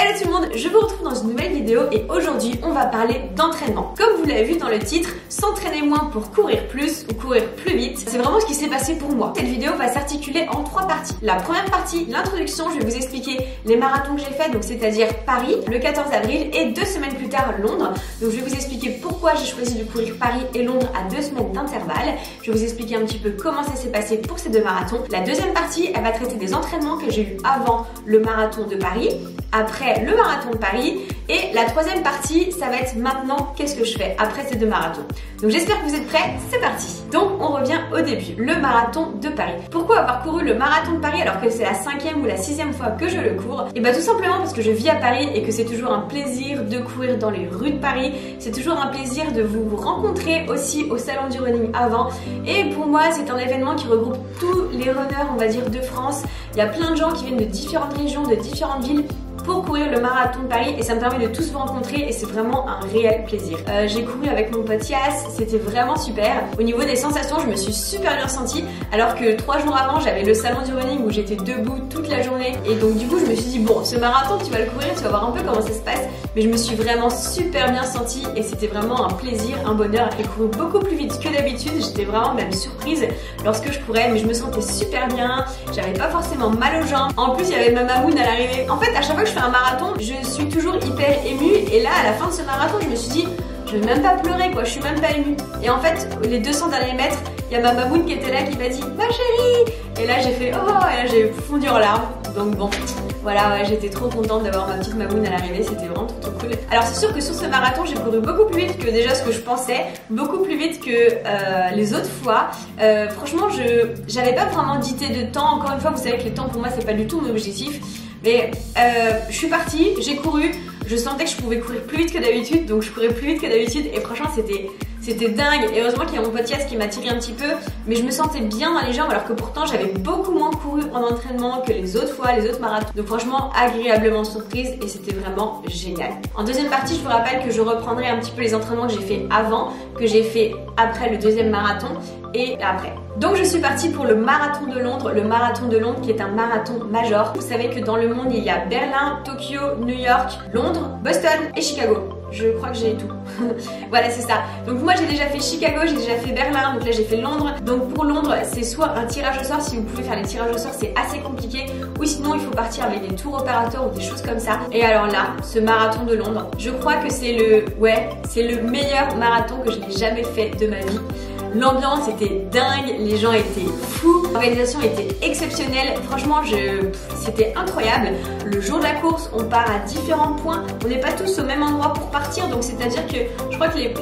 Hello tout le monde, je vous retrouve dans une nouvelle vidéo et aujourd'hui on va parler d'entraînement. Comme vous l'avez vu dans le titre, s'entraîner moins pour courir plus ou courir plus vite, c'est vraiment ce qui s'est passé pour moi. Cette vidéo va s'articuler en 3 parties. La première partie, l'introduction, je vais vous expliquer les marathons que j'ai fait, donc c'est-à-dire Paris le 14 avril et 2 semaines plus tard Londres. Donc je vais vous expliquer pourquoi j'ai choisi de courir Paris et Londres à 2 semaines d'intervalle. Je vais vous expliquer un petit peu comment ça s'est passé pour ces 2 marathons. La deuxième partie, elle va traiter des entraînements que j'ai eu avant le marathon de Paris, après le marathon de Paris, et la troisième partie, ça va être maintenant qu'est-ce que je fais après ces 2 marathons. Donc j'espère que vous êtes prêts, c'est parti. Donc on revient au début, le marathon de Paris. Pourquoi avoir couru le marathon de Paris alors que c'est la 5e ou la 6e fois que je le cours? Et bah tout simplement parce que je vis à Paris et que c'est toujours un plaisir de courir dans les rues de Paris. C'est toujours un plaisir de vous rencontrer aussi au salon du running avant. Et pour moi c'est un événement qui regroupe tous les runners, on va dire, de France. Il y a plein de gens qui viennent de différentes régions, de différentes villes pour courir le marathon de Paris et ça me permet de tous vous rencontrer et c'est vraiment un réel plaisir. J'ai couru avec mon pote Yass, c'était vraiment super. Au niveau des sensations, je me suis super bien sentie alors que 3 jours avant, j'avais le salon du running où j'étais debout toute la journée et donc du coup, je me suis dit bon, ce marathon, tu vas le courir, tu vas voir un peu comment ça se passe, mais je me suis vraiment super bien sentie et c'était vraiment un plaisir, un bonheur. J'ai couru beaucoup plus vite que d'habitude, j'étais vraiment même surprise lorsque je courais, mais je me sentais super bien, j'avais pas forcément mal aux jambes. En plus, il y avait ma mamoune à l'arrivée. En fait, à chaque fois que je fais un marathon, je suis toujours hyper émue et là, à la fin de ce marathon, je me suis dit je vais même pas pleurer quoi, je suis même pas émue. Et en fait, les 200 derniers mètres, il y a ma mamoune qui était là qui m'a dit ma chérie. Et là j'ai fait oh, et là j'ai fondu en larmes. Donc bon, voilà, ouais, j'étais trop contente d'avoir ma petite mamoune à l'arrivée, c'était vraiment trop cool. Alors c'est sûr que sur ce marathon, j'ai couru beaucoup plus vite que déjà ce que je pensais, beaucoup plus vite que les autres fois. Franchement, j'avais pas vraiment d'idée de temps. Encore une fois, vous savez que les temps pour moi c'est pas du tout mon objectif. Mais je suis partie, j'ai couru, je sentais que je pouvais courir plus vite que d'habitude, donc je courais plus vite que d'habitude et franchement c'était dingue. Et heureusement qu'il y a mon pote Yass qui m'a tiré un petit peu, mais je me sentais bien dans les jambes alors que pourtant j'avais beaucoup moins couru en entraînement que les autres fois, les autres marathons. Donc franchement agréablement surprise et c'était vraiment génial. En deuxième partie, je vous rappelle que je reprendrai un petit peu les entraînements que j'ai fait avant, que j'ai fait après le 2e marathon et après. Donc je suis partie pour le marathon de Londres qui est un marathon major. Vous savez que dans le monde il y a Berlin, Tokyo, New York, Londres, Boston et Chicago. Je crois que j'ai tout. Voilà, c'est ça. Donc moi j'ai déjà fait Chicago, j'ai déjà fait Berlin, donc là j'ai fait Londres. Donc pour Londres, c'est soit un tirage au sort, si vous pouvez faire les tirages au sort, c'est assez compliqué, ou sinon il faut partir avec des tours opérateurs ou des choses comme ça. Et alors là, ce marathon de Londres, je crois que c'est le meilleur marathon que je n'ai jamais fait de ma vie. L'ambiance était dingue, les gens étaient fous, l'organisation était exceptionnelle, franchement c'était incroyable. Le jour de la course, on part à différents points, on n'est pas tous au même endroit pour partir, donc c'est-à-dire que je crois que les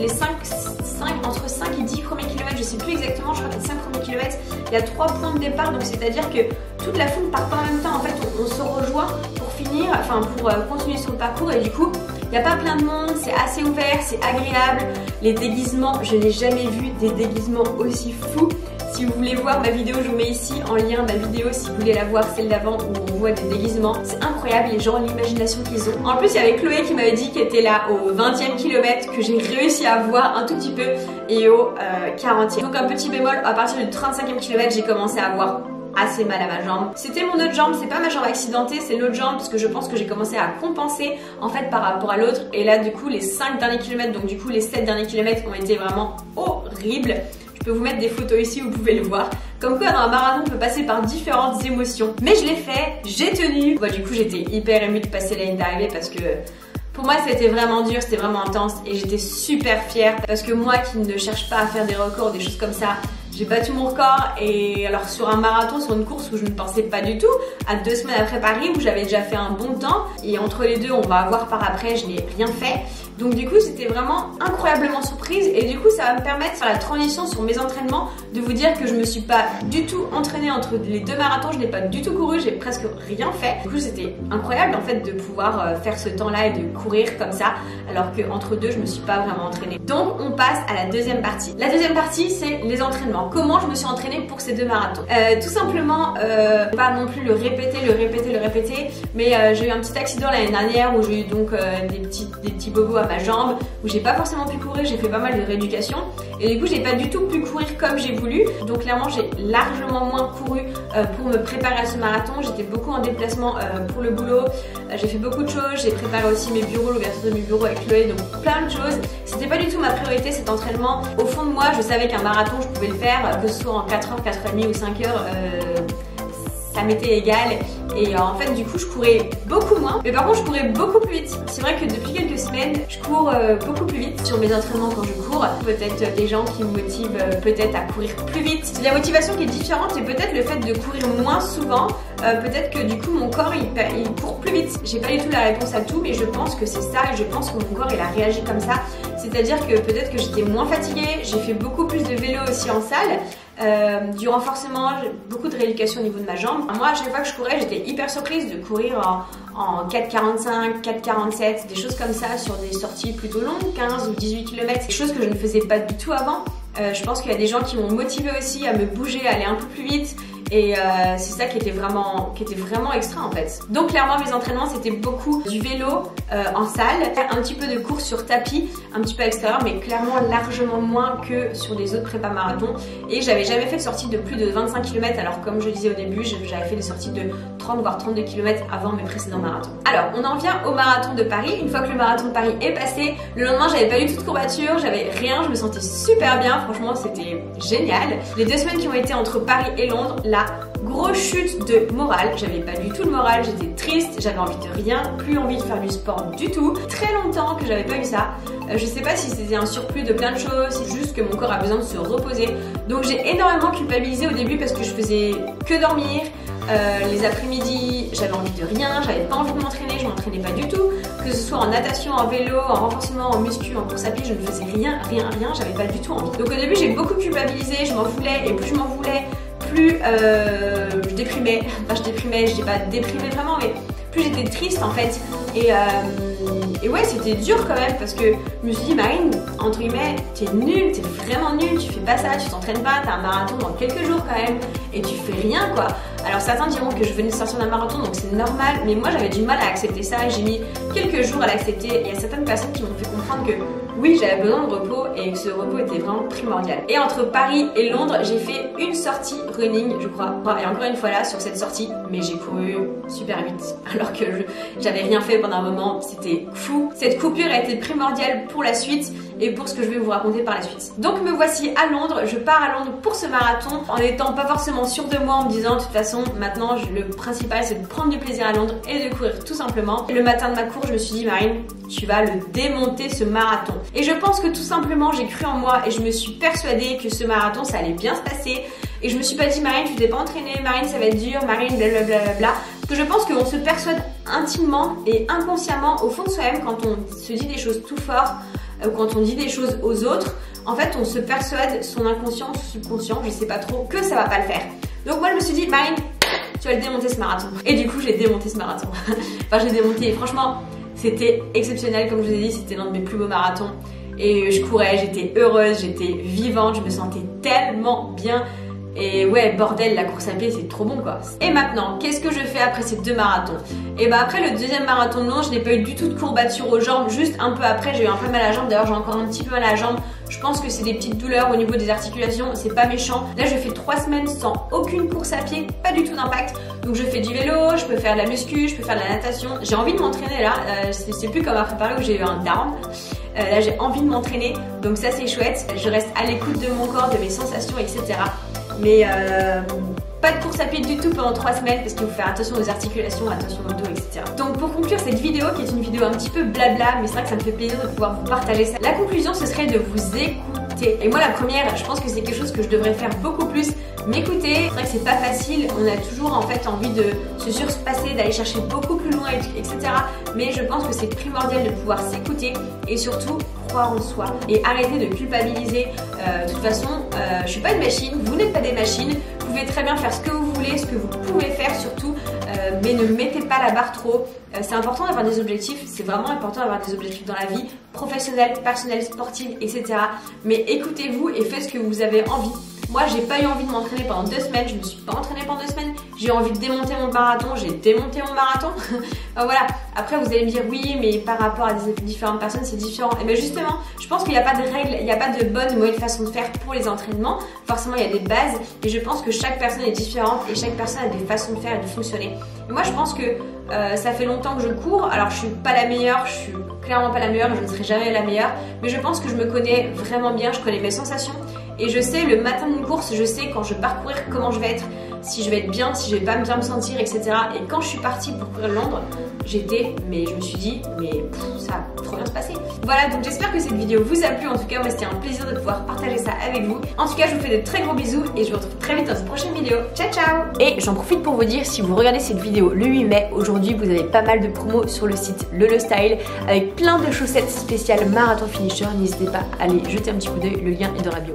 entre 5 et 10 premiers kilomètres, je sais plus exactement, je crois que les 5 premiers kilomètres, il y a 3 points de départ, donc c'est-à-dire que toute la foule part pas en même temps, en fait on se rejoint pour finir, enfin pour continuer sur le parcours et du coup il n'y a pas plein de monde, c'est assez ouvert, c'est agréable. Les déguisements, je n'ai jamais vu des déguisements aussi fous. Si vous voulez voir ma vidéo, je vous mets ici en lien ma vidéo si vous voulez la voir, celle d'avant où on voit des déguisements. C'est incroyable les gens, l'imagination qu'ils ont. En plus, il y avait Chloé qui m'avait dit qu'elle était là au 20e kilomètre, que j'ai réussi à voir un tout petit peu, et au 40e. Donc un petit bémol, à partir du 35e kilomètre, j'ai commencé à avoir assez mal à ma jambe. C'était mon autre jambe, c'est pas ma jambe accidentée, c'est l'autre jambe parce que je pense que j'ai commencé à compenser en fait par rapport à l'autre et là du coup les 5 derniers kilomètres, donc du coup les 7 derniers kilomètres ont été vraiment horribles. Je peux vous mettre des photos ici, vous pouvez le voir. Comme quoi dans un marathon on peut passer par différentes émotions. Mais je l'ai fait, j'ai tenu. Bah, du coup j'étais hyper émue de passer la ligne d'arrivée parce que pour moi c'était vraiment dur, c'était vraiment intense et j'étais super fière parce que moi qui ne cherche pas à faire des records, des choses comme ça, j'ai battu mon record. Et alors sur un marathon, sur une course où je ne pensais pas du tout, à 2 semaines après Paris où j'avais déjà fait un bon temps et entre les deux on va voir par après, je n'ai rien fait. Donc du coup j'étais vraiment incroyablement surprise et du coup ça va me permettre de faire la transition sur mes entraînements, de vous dire que je me suis pas du tout entraînée entre les 2 marathons, je n'ai pas du tout couru, j'ai presque rien fait. Du coup c'était incroyable en fait de pouvoir faire ce temps là et de courir comme ça alors que entre deux je me suis pas vraiment entraînée. Donc on passe à la deuxième partie. La deuxième partie c'est les entraînements. Comment je me suis entraînée pour ces 2 marathons. Tout simplement, pas non plus le répéter, mais j'ai eu un petit accident l'année dernière où j'ai eu donc des petits bobos à ma jambe, où j'ai pas forcément pu courir, j'ai fait pas mal de rééducation et du coup j'ai pas du tout pu courir comme j'ai voulu. Donc clairement j'ai largement moins couru pour me préparer à ce marathon. J'étais beaucoup en déplacement pour le boulot, j'ai fait beaucoup de choses, j'ai préparé aussi mes bureaux, l'ouverture de mes bureaux avec Chloé, donc plein de choses. C'était pas du tout ma priorité cet entraînement. Au fond de moi, je savais qu'un marathon, je pouvais le faire, que ce soit en 4h, 4h30 ou 5h, ça m'était égal. Et en fait du coup je courais beaucoup moins, mais par contre je courais beaucoup plus vite. C'est vrai que depuis quelques semaines je cours beaucoup plus vite sur mes entraînements quand je cours. Peut-être des gens qui me motivent peut-être à courir plus vite. La motivation qui est différente et peut-être le fait de courir moins souvent. Peut-être que du coup mon corps il court plus vite. J'ai pas du tout la réponse à tout, mais je pense que c'est ça et je pense que mon corps il a réagi comme ça. C'est-à-dire que peut-être que j'étais moins fatiguée, j'ai fait beaucoup plus de vélo aussi en salle. Du renforcement, beaucoup de rééducation au niveau de ma jambe. Moi à chaque fois que je courais j'étais hyper surprise de courir en 4,45, 4,47, des choses comme ça sur des sorties plutôt longues, 15 ou 18 km, des choses que je ne faisais pas du tout avant. Je pense qu'il y a des gens qui m'ont motivée aussi à me bouger, à aller un peu plus vite. Et c'est ça qui était vraiment extra en fait. Donc clairement mes entraînements c'était beaucoup du vélo en salle, un petit peu de course sur tapis, un petit peu à l'extérieur, mais clairement largement moins que sur les autres prépa marathons. Et j'avais jamais fait de sortie de plus de 25 km, alors comme je disais au début, j'avais fait des sorties de 30 voire 32 km avant mes précédents marathons. Alors on en vient au marathon de Paris. Une fois que le marathon de Paris est passé, le lendemain j'avais pas eu toute courbature, j'avais rien, je me sentais super bien, franchement c'était génial. Les 2 semaines qui ont été entre Paris et Londres, là grosse chute de morale, j'avais pas du tout le moral, j'étais triste, j'avais envie de rien, plus envie de faire du sport du tout. Très longtemps que j'avais pas eu ça. Je sais pas si c'était un surplus de plein de choses, c'est juste que mon corps a besoin de se reposer. Donc j'ai énormément culpabilisé au début parce que je faisais que dormir. Les après-midi, j'avais envie de rien, j'avais pas envie de m'entraîner, je m'entraînais pas du tout. Que ce soit en natation, en vélo, en renforcement, en muscu, en course à pied, je ne faisais rien, j'avais pas du tout envie. Donc au début j'ai beaucoup culpabilisé, je m'en voulais et plus je m'en voulais, plus je déprimais, enfin je dis pas déprimé vraiment, mais plus j'étais triste en fait. Et ouais, c'était dur quand même parce que je me suis dit, Marine, entre guillemets, t'es nulle, t'es vraiment nulle, tu fais pas ça, tu t'entraînes pas, t'as un marathon dans quelques jours quand même et tu fais rien quoi. Alors certains diront que je venais de sortir d'un marathon donc c'est normal, mais moi j'avais du mal à accepter ça et j'ai mis quelques jours à l'accepter. Et il y a certaines personnes qui m'ont fait comprendre que oui, j'avais besoin de repos et que ce repos était vraiment primordial. Et entre Paris et Londres, j'ai fait une sortie running, je crois. Bon, et encore une fois là, sur cette sortie, mais j'ai couru super vite alors que j'avais rien fait pendant un moment, c'était fou. Cette coupure a été primordiale pour la suite et pour ce que je vais vous raconter par la suite. Donc me voici à Londres, je pars à Londres pour ce marathon en n'étant pas forcément sûre de moi, en me disant de toute façon maintenant le principal c'est de prendre du plaisir à Londres et de courir tout simplement. Et le matin de ma course je me suis dit, Marine, tu vas le démonter ce marathon. Et je pense que tout simplement j'ai cru en moi et je me suis persuadée que ce marathon ça allait bien se passer. Et je me suis pas dit, Marine tu t'es pas entraînée, Marine ça va être dur, Marine blablabla. Parce que je pense qu'on se persuade intimement et inconsciemment au fond de soi-même quand on se dit des choses tout fort, quand on dit des choses aux autres, en fait on se persuade, son inconscient, subconscient, je sais pas trop, que ça va pas le faire. Donc moi je me suis dit, Marine, tu vas le démonter ce marathon. Et du coup j'ai démonté ce marathon. Enfin j'ai démonté et franchement c'était exceptionnel, comme je vous ai dit, c'était l'un de mes plus beaux marathons. Et je courais, j'étais heureuse, j'étais vivante, je me sentais tellement bien. Et ouais, bordel, la course à pied, c'est trop bon quoi. Et maintenant, qu'est-ce que je fais après ces 2 marathons? Et bah après le deuxième marathon de Londres, je n'ai pas eu du tout de courbature aux jambes, juste un peu après, j'ai eu un peu mal à la jambe. D'ailleurs, j'ai encore un petit peu mal à la jambe. Je pense que c'est des petites douleurs au niveau des articulations, c'est pas méchant. Là, je fais 3 semaines sans aucune course à pied, pas du tout d'impact. Donc je fais du vélo, je peux faire de la muscu, je peux faire de la natation. J'ai envie de m'entraîner là, c'est plus comme après Paris où j'ai eu un down. Là, j'ai envie de m'entraîner, donc ça c'est chouette. Je reste à l'écoute de mon corps, de mes sensations, etc. Mais pas de course à pied du tout pendant 3 semaines parce qu'il faut faire attention aux articulations, attention au dos, etc. Donc pour conclure cette vidéo qui est une vidéo un petit peu blabla, mais c'est vrai que ça me fait plaisir de pouvoir vous partager ça. La conclusion ce serait de vous écouter. Et moi la première, je pense que c'est quelque chose que je devrais faire beaucoup plus. M'écouter, c'est vrai que c'est pas facile, on a toujours en fait envie de se surpasser, d'aller chercher beaucoup plus loin, etc. Mais je pense que c'est primordial de pouvoir s'écouter et surtout croire en soi et arrêter de culpabiliser. De toute façon, je suis pas une machine, vous n'êtes pas des machines, vous pouvez très bien faire ce que vous voulez, ce que vous pouvez faire surtout, mais ne mettez pas la barre trop. C'est important d'avoir des objectifs, c'est vraiment important d'avoir des objectifs dans la vie, professionnelle, personnelle, sportive, etc. Mais écoutez-vous et faites ce que vous avez envie. Moi, j'ai pas eu envie de m'entraîner pendant 2 semaines, je me suis pas entraînée pendant 2 semaines, j'ai eu envie de démonter mon marathon, j'ai démonté mon marathon. Enfin, voilà, après vous allez me dire oui, mais par rapport à des différentes personnes, c'est différent. Et bien justement, je pense qu'il n'y a pas de règles, il n'y a pas de bonne ou mauvaise façon de faire pour les entraînements. Forcément, il y a des bases, et je pense que chaque personne est différente et chaque personne a des façons de faire et de fonctionner. Et moi, je pense que Ça fait longtemps que je cours, alors je suis pas la meilleure, je suis clairement pas la meilleure, je ne serai jamais la meilleure, mais je pense que je me connais vraiment bien, je connais mes sensations et je sais le matin d'une course, je sais quand je vais parcourir comment je vais être, si je vais être bien, si je vais pas bien me sentir, etc. Et quand je suis partie pour courir Londres, je me suis dit, ça va trop bien se passer. Voilà, donc j'espère que cette vidéo vous a plu. En tout cas, moi c'était un plaisir de pouvoir partager ça avec vous. En tout cas, je vous fais de très gros bisous et je vous retrouve très vite dans une prochaine vidéo. Ciao ciao. Et j'en profite pour vous dire, si vous regardez cette vidéo le 8 mai, aujourd'hui vous avez pas mal de promos sur le site LeLeStyle avec plein de chaussettes spéciales Marathon Finisher. N'hésitez pas à aller jeter un petit coup d'œil, le lien est dans la bio.